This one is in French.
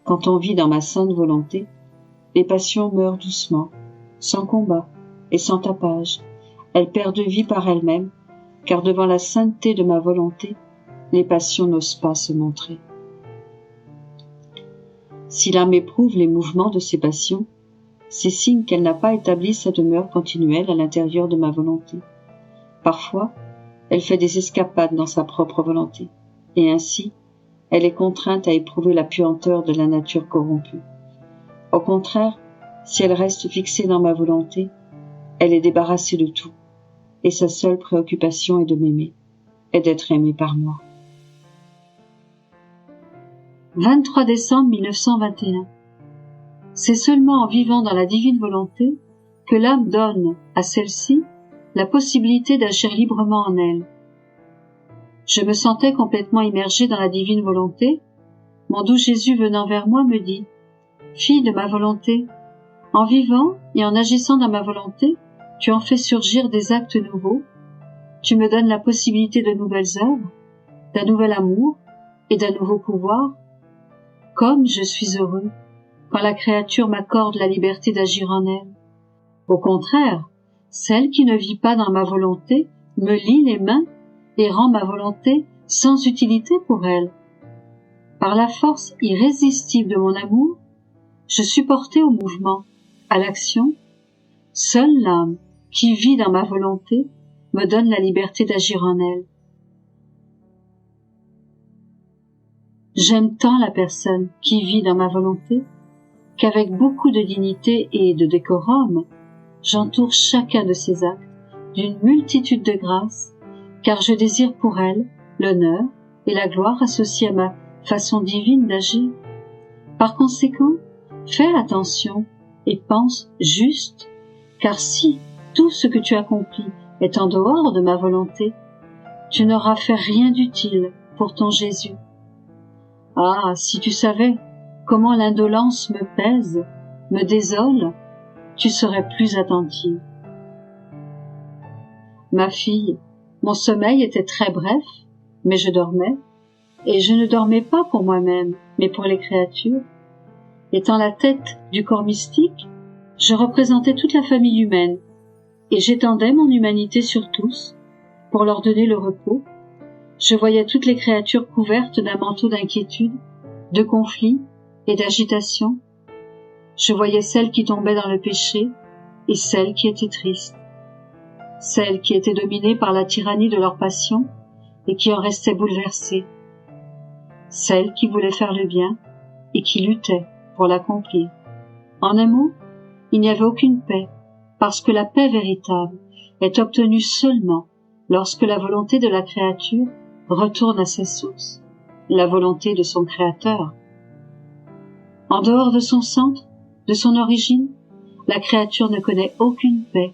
Quand on vit dans ma sainte volonté, les passions meurent doucement, sans combat et sans tapage. Elles perdent vie par elles-mêmes, car devant la sainteté de ma volonté, les passions n'osent pas se montrer. Si l'âme éprouve les mouvements de ses passions, c'est signe qu'elle n'a pas établi sa demeure continuelle à l'intérieur de ma volonté. Parfois, elle fait des escapades dans sa propre volonté, et ainsi, elle est contrainte à éprouver la puanteur de la nature corrompue. Au contraire, si elle reste fixée dans ma volonté, elle est débarrassée de tout, et sa seule préoccupation est de m'aimer, et d'être aimée par moi. 23 décembre 1921. C'est seulement en vivant dans la divine volonté que l'âme donne à celle-ci la possibilité d'agir librement en elle. Je me sentais complètement immergée dans la divine volonté. Mon doux Jésus venant vers moi me dit « Fille de ma volonté, en vivant et en agissant dans ma volonté, tu en fais surgir des actes nouveaux. Tu me donnes la possibilité de nouvelles œuvres, d'un nouvel amour et d'un nouveau pouvoir. Comme je suis heureux quand la créature m'accorde la liberté d'agir en elle. Au contraire, celle qui ne vit pas dans ma volonté me lie les mains et rend ma volonté sans utilité pour elle. Par la force irrésistible de mon amour, je suis portée au mouvement, à l'action. Seule l'âme qui vit dans ma volonté me donne la liberté d'agir en elle. J'aime tant la personne qui vit dans ma volonté qu'avec beaucoup de dignité et de décorum, j'entoure chacun de ses actes d'une multitude de grâces, car je désire pour elle l'honneur et la gloire associés à ma façon divine d'agir. Par conséquent, fais attention et pense juste, car si tout ce que tu accomplis est en dehors de ma volonté, tu n'auras fait rien d'utile pour ton Jésus. Ah, si tu savais comment l'indolence me pèse, me désole, tu serais plus attentive. Ma fille, mon sommeil était très bref, mais je dormais, et je ne dormais pas pour moi-même, mais pour les créatures. Étant la tête du corps mystique, je représentais toute la famille humaine, et j'étendais mon humanité sur tous, pour leur donner le repos. Je voyais toutes les créatures couvertes d'un manteau d'inquiétude, de conflit et d'agitation. Je voyais celles qui tombaient dans le péché et celles qui étaient tristes, celles qui étaient dominées par la tyrannie de leur passion et qui en restaient bouleversées, celles qui voulaient faire le bien et qui luttaient pour l'accomplir. En un mot, il n'y avait aucune paix, parce que la paix véritable est obtenue seulement lorsque la volonté de la créature retourne à sa source, la volonté de son Créateur. En dehors de son centre, de son origine, la créature ne connaît aucune paix